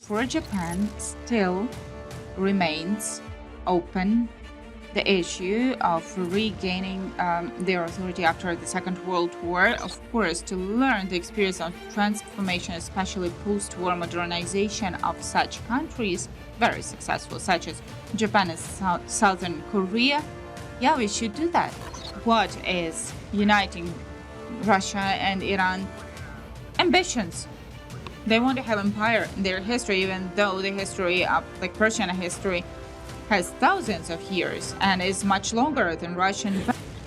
for Japan still remains open the issue of regaining their authority after the Second World War. Of course, to learn the experience of transformation, especially post-war modernization of such countries, very successful, such as Japan and Southern Korea, yeah, we should do that. What is uniting Russia and Iran? Ambitions. They want to have empire in their history, even though the history of Persian history has thousands of years and is much longer than Russian.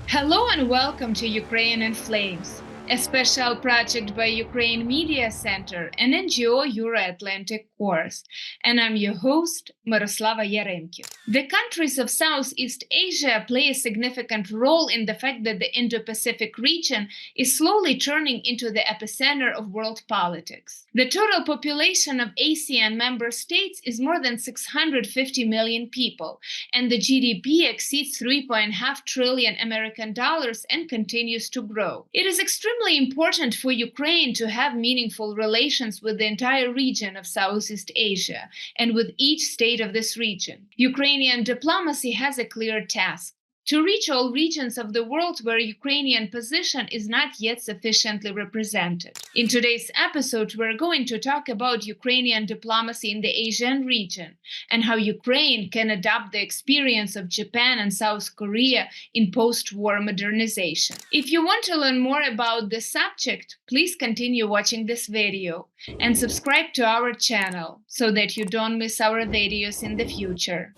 Hello and welcome to Ukraine in Flames, a special project by Ukraine Media Center and NGO Euro-Atlantic Course. And I'm your host, Myroslava Yaremko. The countries of Southeast Asia play a significant role in the fact that the Indo-Pacific region is slowly turning into the epicenter of world politics. The total population of ASEAN member states is more than 650 million people, and the GDP exceeds $3.5 trillion American dollars and continues to grow. It is extremely important for Ukraine to have meaningful relations with the entire region of Southeast Asia and with each state of this region. Ukrainian diplomacy has a clear task: to reach all regions of the world where Ukrainian position is not yet sufficiently represented. In today's episode, we're going to talk about Ukrainian diplomacy in the Asian region and how Ukraine can adopt the experience of Japan and South Korea in post-war modernization. If you want to learn more about this subject, please continue watching this video and subscribe to our channel so that you don't miss our videos in the future.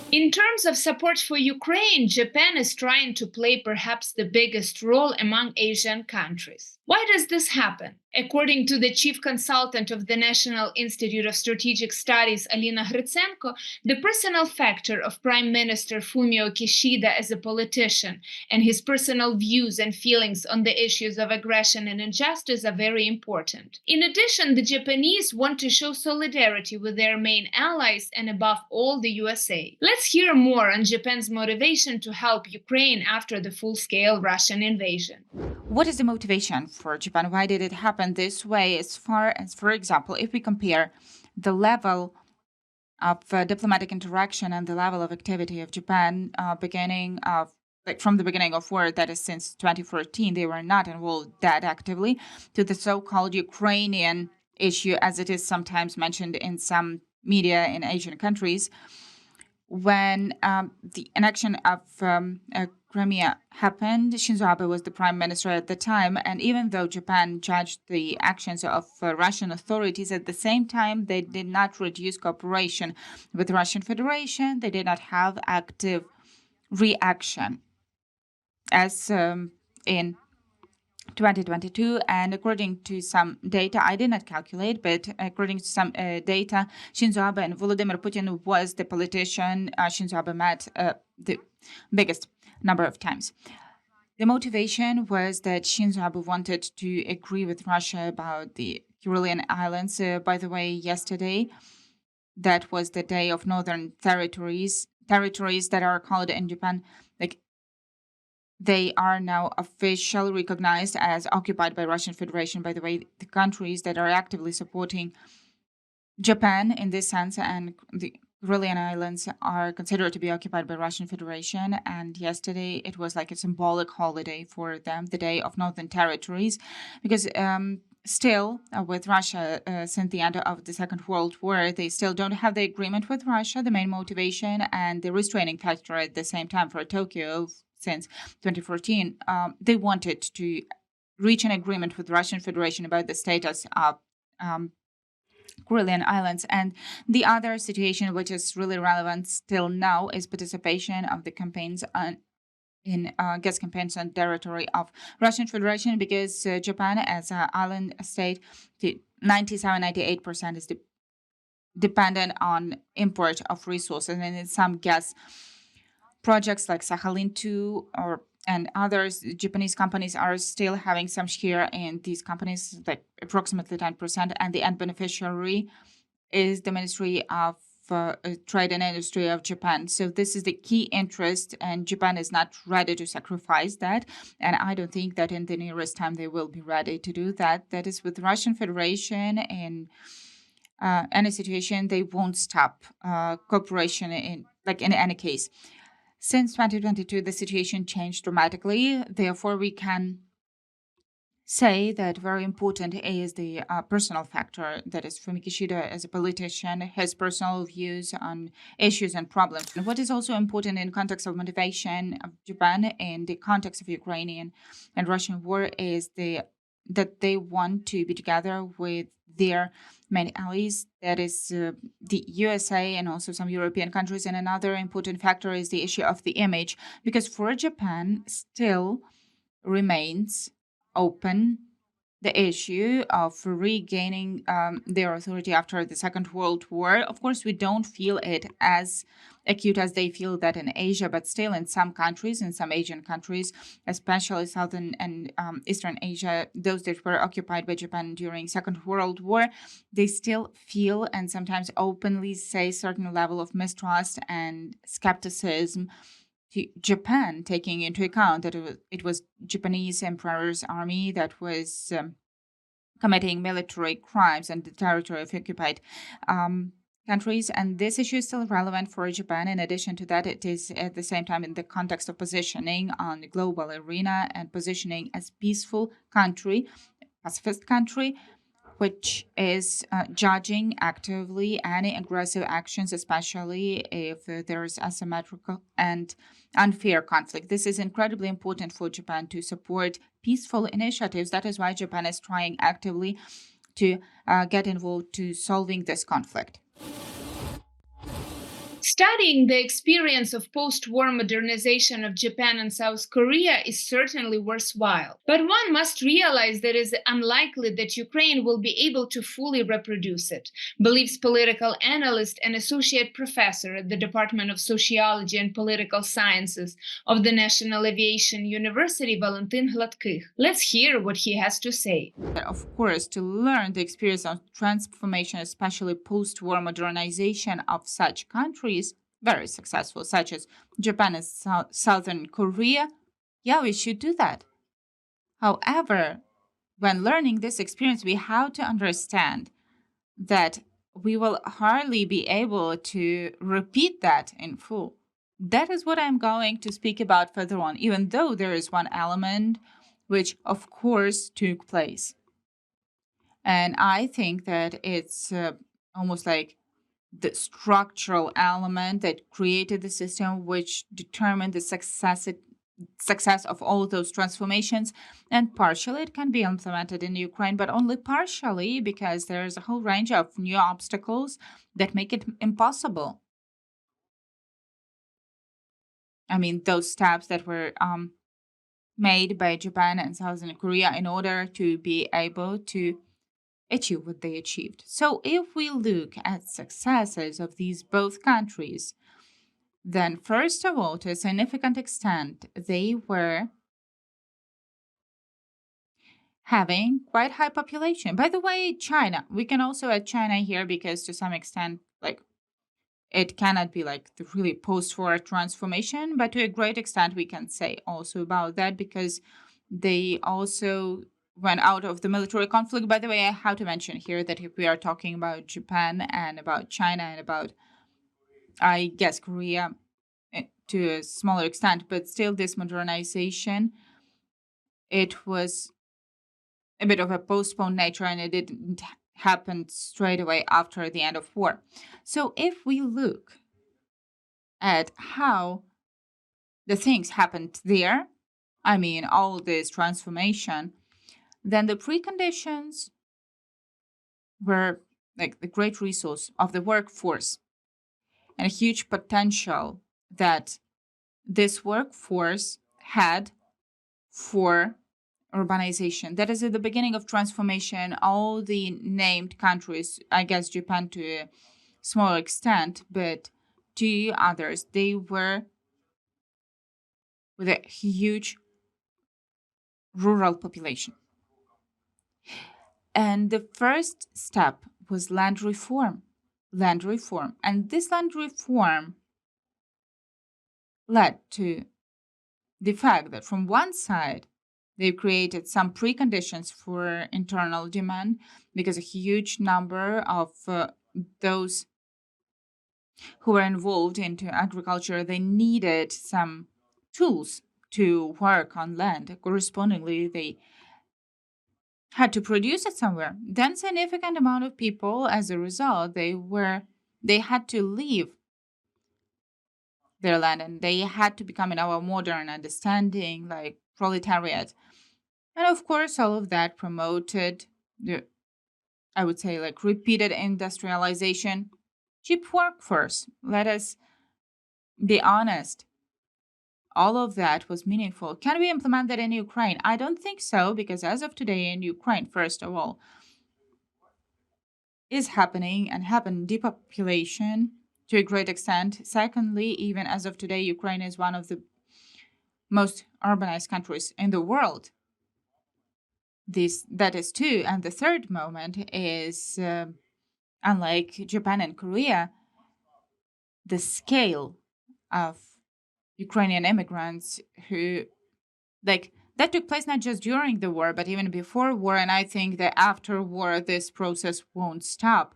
In terms of support for Ukraine, Japan is trying to play perhaps the biggest role among Asian countries. Why does this happen? According to the chief consultant of the National Institute of Strategic Studies, Alina Hrytsenko, the personal factor of Prime Minister Fumio Kishida as a politician and his personal views and feelings on the issues of aggression and injustice are very important. In addition, the Japanese want to show solidarity with their main allies and above all the USA. Let's hear more on Japan's motivation to help Ukraine after the full-scale Russian invasion. What is the motivation for Japan? Why did it happen this way? As far as, for example, if we compare the level of diplomatic interaction and the level of activity of Japan from the beginning of war, that is since 2014, they were not involved that actively, to the so-called Ukrainian issue, as it is sometimes mentioned in some media in Asian countries. When the annexion of Crimea happened, Shinzo Abe was the prime minister at the time, and even though Japan judged the actions of Russian authorities, at the same time, they did not reduce cooperation with the Russian Federation. They did not have active reaction as in 2022, and according to some data, I did not calculate, but according to some data, Shinzo Abe and Vladimir Putin was the politician Shinzo Abe met the biggest number of times. The motivation was that Shinzo Abe wanted to agree with Russia about the Kurilian Islands. By the way, yesterday, that was the day of northern territories that are called in Japan, they are now officially recognized as occupied by Russian Federation. By the way, the countries that are actively supporting Japan in this sense and the Kurilian Islands are considered to be occupied by Russian Federation. And yesterday it was like a symbolic holiday for them, the Day of Northern Territories, because still with Russia, since the end of the Second World War, they still don't have the agreement with Russia, the main motivation and the restraining factor at the same time for Tokyo. Since 2014, they wanted to reach an agreement with the Russian Federation about the status of Kurilian Islands. And the other situation, which is really relevant still now, is participation of the campaigns in gas campaigns on territory of Russian Federation, because Japan, as an island state, 97-98% is dependent on import of resources, and in some gas projects like Sakhalin 2 and others, Japanese companies are still having some share in these companies, like approximately 10%, and the end beneficiary is the Ministry of Trade and Industry of Japan. So this is the key interest, and Japan is not ready to sacrifice that. And I don't think that in the nearest time they will be ready to do that. That is with Russian Federation in any situation, they won't stop cooperation in any case. Since 2022, the situation changed dramatically. Therefore, we can say that very important is the personal factor. That is, Fumio Kishida, as a politician, his personal views on issues and problems. And what is also important in context of motivation of Japan in the context of Ukrainian and Russian war is that they want to be together with their main allies, that is the USA and also some European countries. And another important factor is the issue of the image, because for Japan still remains open the issue of regaining their authority after the Second World War. Of course, we don't feel it as acute as they feel that in Asia, but still in some countries, in some Asian countries, especially Southern and Eastern Asia, those that were occupied by Japan during Second World War, they still feel and sometimes openly say certain level of mistrust and skepticism to Japan, taking into account that it was Japanese emperor's army that was committing military crimes on the territory of occupied countries. And this issue is still relevant for Japan. In addition to that, it is at the same time in the context of positioning on the global arena and positioning as peaceful country, pacifist country, which is judging actively any aggressive actions, especially if there is asymmetrical and unfair conflict. This is incredibly important for Japan to support peaceful initiatives. That is why Japan is trying actively to get involved to solving this conflict. Studying the experience of post-war modernization of Japan and South Korea is certainly worthwhile. But one must realize that it is unlikely that Ukraine will be able to fully reproduce it, believes political analyst and associate professor at the Department of Sociology and Political Sciences of the National Aviation University, Valentyn Gladkykh. Let's hear what he has to say. Of course, to learn the experience of transformation, especially post-war modernization of such countries, very successful, such as Japan and Southern Korea, yeah, we should do that. However, when learning this experience, we have to understand that we will hardly be able to repeat that in full. That is what I'm going to speak about further on, even though there is one element which, of course, took place. And I think that it's almost like the structural element that created the system, which determined the success of all those transformations. And partially it can be implemented in Ukraine, but only partially, because there's a whole range of new obstacles that make it impossible. I mean, those steps that were made by Japan and Southern Korea in order to be able to achieve what they achieved. So if we look at successes of these both countries, then first of all, to a significant extent, they were having quite high population. By the way, China, we can also add China here because to some extent, like, it cannot be like the really post-war transformation, but to a great extent we can say also about that because they also went out of the military conflict. By the way, I have to mention here that if we are talking about Japan and about China and about, I guess, Korea to a smaller extent, but still this modernization, it was a bit of a postponed nature and it didn't happen straight away after the end of war. So if we look at how the things happened there, I mean, all this transformation, then the preconditions were like the great resource of the workforce and a huge potential that this workforce had for urbanization. That is at the beginning of transformation. All the named countries, I guess Japan to a small extent, but two others, they were with a huge rural population. And the first step was land reform. Land reform. And this land reform led to the fact that from one side, They've created some preconditions for internal demand because a huge number of those who were involved into agriculture, they needed some tools to work on land. Correspondingly, they had to produce it somewhere. Then significant amount of people, as a result, they had to leave their land and they had to become, in our modern understanding, like proletariat. And of course, all of that promoted the, I would say, like repeated industrialization, cheap workforce. Let us be honest. All of that was meaningful. Can we implement that in Ukraine? I don't think so, because as of today in Ukraine, first of all, is happening and happened depopulation to a great extent. Secondly, even as of today, Ukraine is one of the most urbanized countries in the world. That is two. And the third moment is, unlike Japan and Korea, the scale of Ukrainian immigrants who, like, that took place not just during the war, but even before war. And I think that after war, this process won't stop.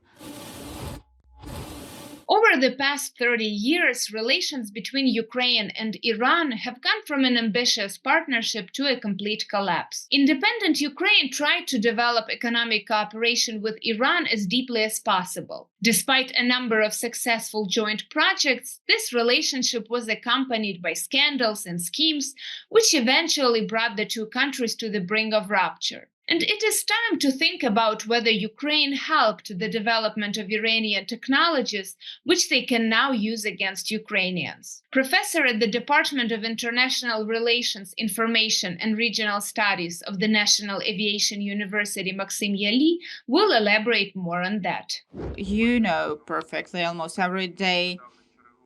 Over the past 30 years, relations between Ukraine and Iran have gone from an ambitious partnership to a complete collapse. Independent Ukraine tried to develop economic cooperation with Iran as deeply as possible. Despite a number of successful joint projects, this relationship was accompanied by scandals and schemes, which eventually brought the two countries to the brink of rupture. And it is time to think about whether Ukraine helped the development of Iranian technologies, which they can now use against Ukrainians. Professor at the Department of International Relations, Information and Regional Studies of the National Aviation University, Maxim Yali, will elaborate more on that. You know perfectly almost every day,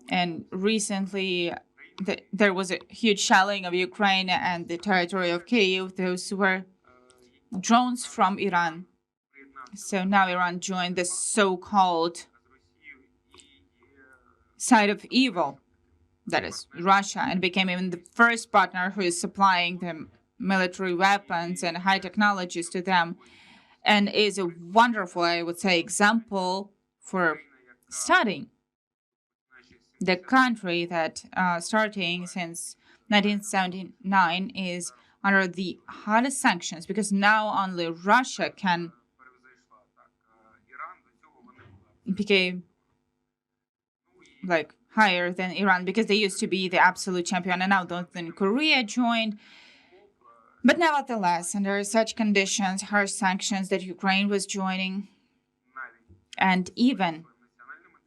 and recently there was a huge shelling of Ukraine and the territory of Kyiv. Those were drones from Iran. So now Iran joined the so-called side of evil, that is Russia, and became even the first partner who is supplying them military weapons and high technologies to them, and is a wonderful, I would say, example for studying the country that starting since 1979 is under the hardest sanctions, because now only Russia can become like higher than Iran, because they used to be the absolute champion, and now then Korea joined. But nevertheless, under such conditions, harsh sanctions that Ukraine was joining, and even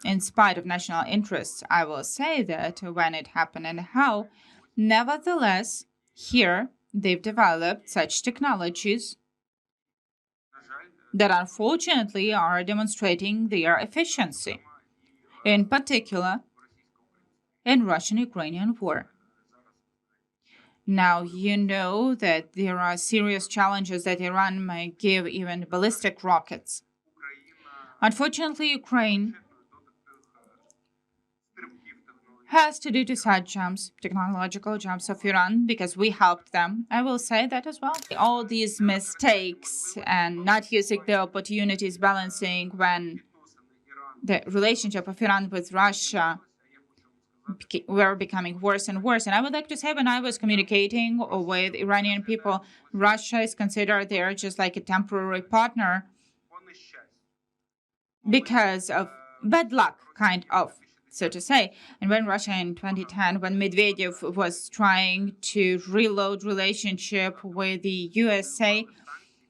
in spite of national interests, I will say that when it happened and how, nevertheless, here they've developed such technologies that unfortunately are demonstrating their efficiency, in particular in Russian-Ukrainian war. Now, you know that there are serious challenges that Iran might give even ballistic rockets. Unfortunately, Ukraine has to do to side jumps, technological jumps of Iran, because we helped them. I will say that as well. All these mistakes and not using the opportunities, balancing when the relationship of Iran with Russia were becoming worse and worse. And I would like to say, when I was communicating with Iranian people, Russia is considered there just like a temporary partner because of bad luck, kind of, so to say. And when Russia in 2010, when Medvedev was trying to reload relationship with the USA,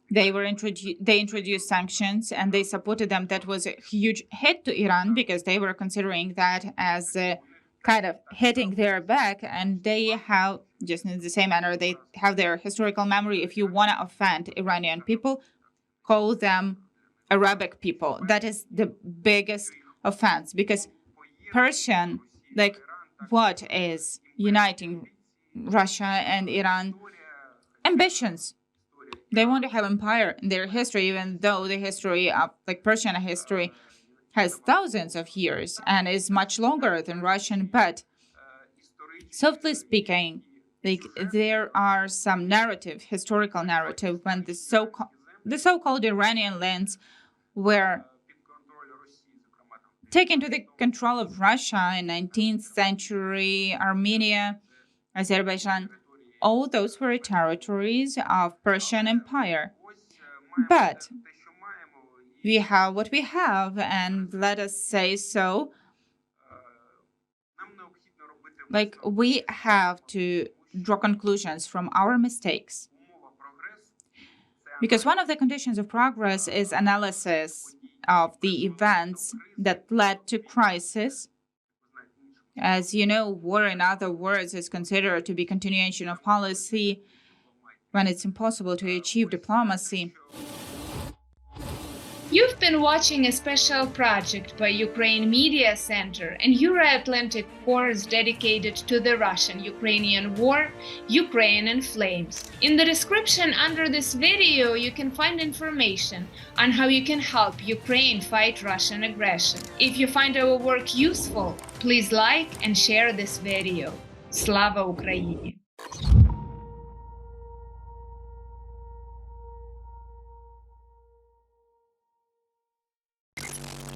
they introduced sanctions and they supported them. That was a huge hit to Iran because they were considering that as a kind of hitting their back, and they have, just in the same manner, they have their historical memory. If you want to offend Iranian people, call them Arabic people. That is the biggest offense, because Persian, like, what is uniting Russia and Iran? Ambitions. They want to have empire in their history, even though the history of, like, Persian history has thousands of years and is much longer than Russian. But softly speaking, Like there are some historical narrative, when the so-called Iranian lands were taken to the control of Russia in 19th century, Armenia, Azerbaijan. All those were territories of Persian Empire. But we have what we have, and let us say so. Like we have to draw conclusions from our mistakes. Because one of the conditions of progress is analysis of the events that led to crisis. As you know, war, in other words, is considered to be continuation of policy when it's impossible to achieve diplomacy. You've been watching a special project by Ukraine Media Center and Euro-Atlantic course dedicated to the Russian-Ukrainian war, Ukraine in Flames. In the description under this video, you can find information on how you can help Ukraine fight Russian aggression. If you find our work useful, please like and share this video. Slava Ukraini!